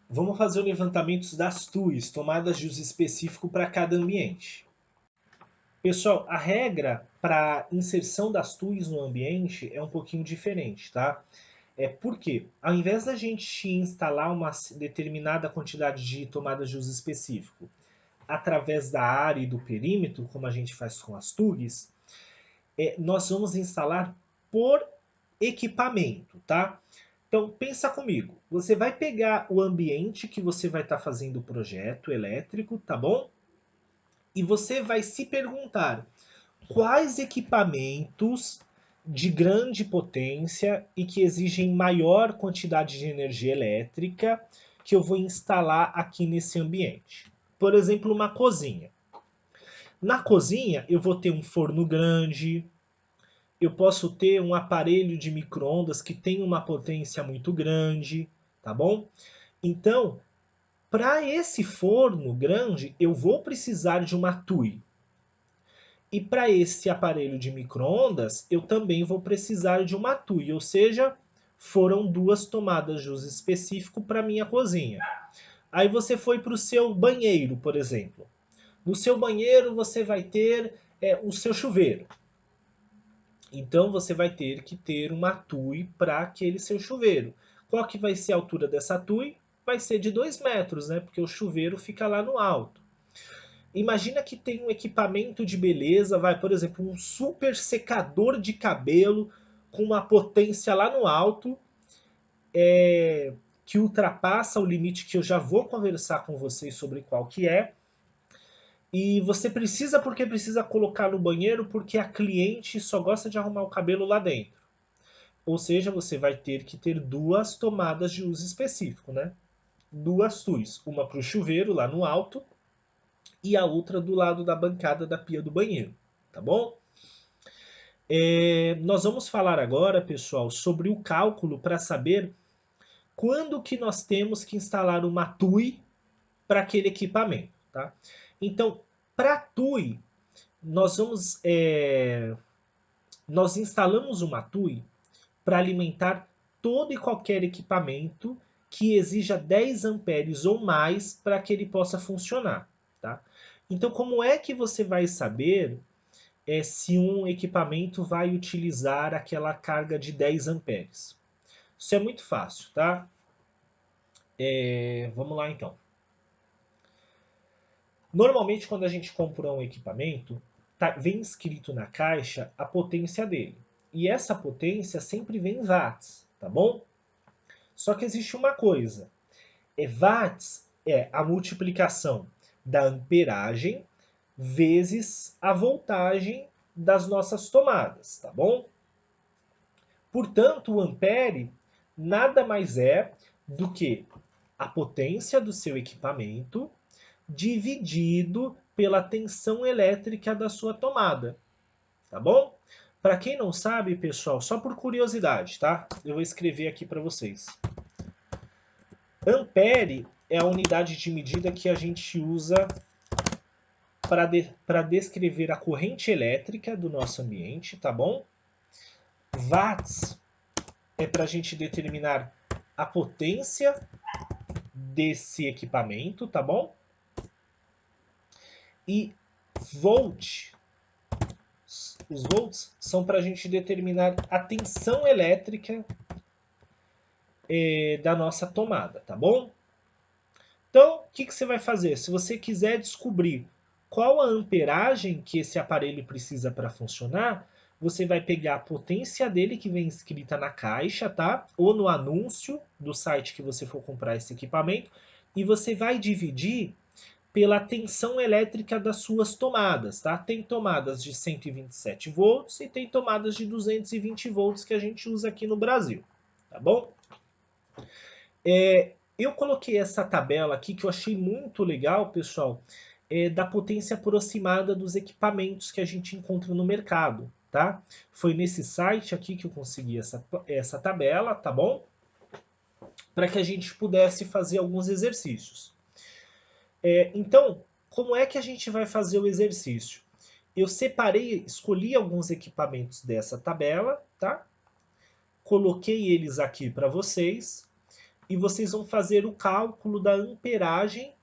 Vamos fazer o levantamento das TUIs, tomadas de uso específico para cada ambiente. Pessoal, a regra para inserção das TUIs no ambiente é um pouquinho diferente, tá? Porque, ao invés da gente instalar uma determinada quantidade de tomadas de uso específico através da área e do perímetro, como a gente faz com as TUGs, nós vamos instalar por equipamento, tá? Então, pensa comigo. Você vai pegar o ambiente que você vai estar fazendo o projeto elétrico, tá bom? E você vai se perguntar quais equipamentos de grande potência e que exigem maior quantidade de energia elétrica que eu vou instalar aqui nesse ambiente. Por exemplo, uma cozinha. Na cozinha, eu vou ter um forno grande, eu posso ter um aparelho de micro-ondas que tem uma potência muito grande, tá bom? Então, para esse forno grande, eu vou precisar de uma TUI. E para esse aparelho de micro-ondas, eu também vou precisar de uma TUI, ou seja, foram duas tomadas de uso específico para minha cozinha. Aí você foi para o seu banheiro, por exemplo. No seu banheiro você vai ter o seu chuveiro. Então você vai ter que ter uma TUI para aquele seu chuveiro. Qual que vai ser a altura dessa TUI? Vai ser de 2 metros, né? Porque o chuveiro fica lá no alto. Imagina que tem um equipamento de beleza, vai, por exemplo, um super secador de cabelo com uma potência lá no alto, que ultrapassa o limite que eu já vou conversar com vocês sobre qual que é. E você precisa porque precisa colocar no banheiro porque a cliente só gosta de arrumar o cabelo lá dentro. Ou seja, você vai ter que ter duas tomadas de uso específico, né? Duas TUIs, uma para o chuveiro lá no alto e a outra do lado da bancada da pia do banheiro, tá bom? Nós vamos falar agora, pessoal, sobre o cálculo para saber quando que nós temos que instalar uma TUI para aquele equipamento, tá? Então, para a TUI, nós instalamos uma TUI para alimentar todo e qualquer equipamento que exija 10 amperes ou mais para que ele possa funcionar, tá? Então, como é que você vai saber se um equipamento vai utilizar aquela carga de 10 amperes? Isso é muito fácil, tá? Vamos lá então. Normalmente, quando a gente compra um equipamento, vem escrito na caixa a potência dele. E essa potência sempre vem em watts, tá bom? Só que existe uma coisa. Watts é a multiplicação da amperagem vezes a voltagem das nossas tomadas, tá bom? Portanto, o ampere nada mais é do que a potência do seu equipamento dividido pela tensão elétrica da sua tomada, tá bom? Para quem não sabe, pessoal, só por curiosidade, tá? Eu vou escrever aqui para vocês. Ampere é a unidade de medida que a gente usa para descrever a corrente elétrica do nosso ambiente, tá bom? Watts é para a gente determinar a potência desse equipamento, tá bom? E volt, os volts são para a gente determinar a tensão elétrica da nossa tomada, tá bom? Então, o que você vai fazer? Se você quiser descobrir qual a amperagem que esse aparelho precisa para funcionar, você vai pegar a potência dele que vem escrita na caixa, tá? Ou no anúncio do site que você for comprar esse equipamento, e você vai dividir pela tensão elétrica das suas tomadas, tá? Tem tomadas de 127 volts e tem tomadas de 220 volts que a gente usa aqui no Brasil, tá bom? Eu coloquei essa tabela aqui que eu achei muito legal, pessoal, da potência aproximada dos equipamentos que a gente encontra no mercado, tá? Foi nesse site aqui que eu consegui essa tabela, tá bom? Para que a gente pudesse fazer alguns exercícios. Então, como é que a gente vai fazer o exercício? Eu separei, escolhi alguns equipamentos dessa tabela, tá? Coloquei eles aqui para vocês e vocês vão fazer o cálculo da amperagem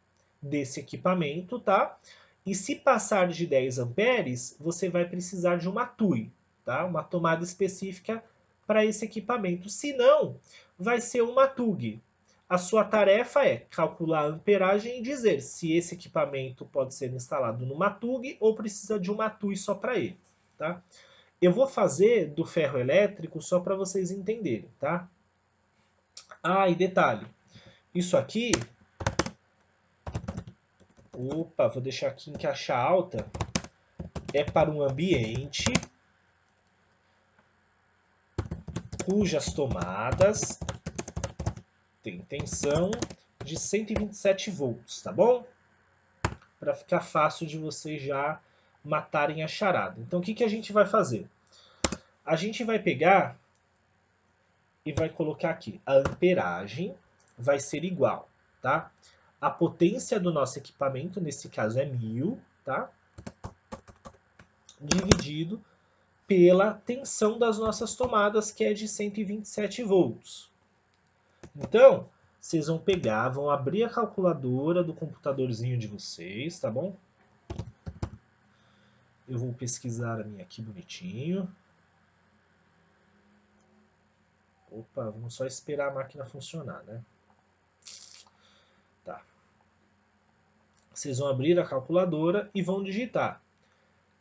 desse equipamento, tá? E se passar de 10 amperes, você vai precisar de uma TUI, tá? Uma tomada específica para esse equipamento. Se não, vai ser uma TUG. A sua tarefa é calcular a amperagem e dizer se esse equipamento pode ser instalado numa TUG ou precisa de uma TUI só para ele, tá? Eu vou fazer do ferro elétrico só para vocês entenderem, tá? Ah, e detalhe, isso aqui, opa, vou deixar aqui em caixa alta, é para um ambiente cujas tomadas têm tensão de 127 volts, tá bom? Para ficar fácil de vocês já matarem a charada. Então o que, que a gente vai fazer? A gente vai pegar e vai colocar aqui. A amperagem vai ser igual, tá? A potência do nosso equipamento, nesse caso é 1000, tá? Dividido pela tensão das nossas tomadas, que é de 127 volts. Então, vocês vão pegar, vão abrir a calculadora do computadorzinho de vocês, tá bom? Eu vou pesquisar a minha aqui bonitinho. Opa, vamos só esperar a máquina funcionar, né? Tá. Vocês vão abrir a calculadora e vão digitar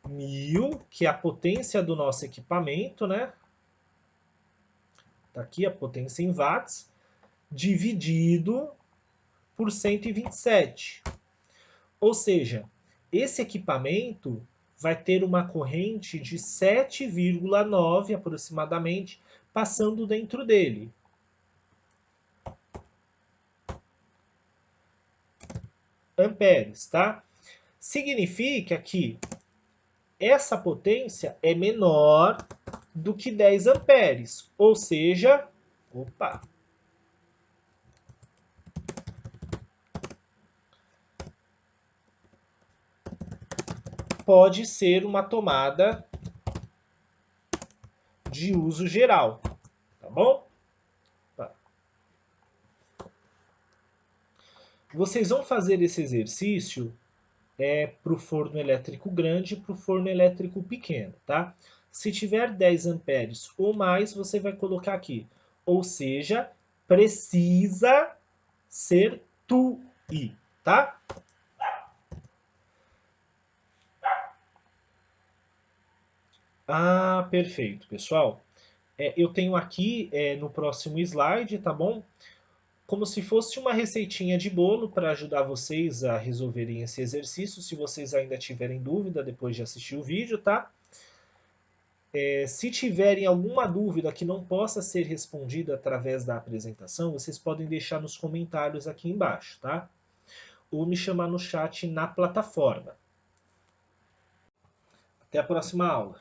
1000, que é a potência do nosso equipamento, né? Tá aqui a potência em watts, dividido por 127. Ou seja, esse equipamento vai ter uma corrente de 7,9 aproximadamente passando dentro dele. Amperes, tá? Significa que essa potência é menor do que 10 amperes, ou seja, opa, pode ser uma tomada de uso geral, tá bom? Vocês vão fazer esse exercício para o forno elétrico grande e para o forno elétrico pequeno, tá? Se tiver 10 amperes ou mais, você vai colocar aqui. Ou seja, precisa ser TUI, tá? Ah, perfeito, pessoal. Eu tenho aqui no próximo slide, tá bom? Como se fosse uma receitinha de bolo para ajudar vocês a resolverem esse exercício, se vocês ainda tiverem dúvida depois de assistir o vídeo, tá? Se tiverem alguma dúvida que não possa ser respondida através da apresentação, vocês podem deixar nos comentários aqui embaixo, tá? Ou me chamar no chat na plataforma. Até a próxima aula.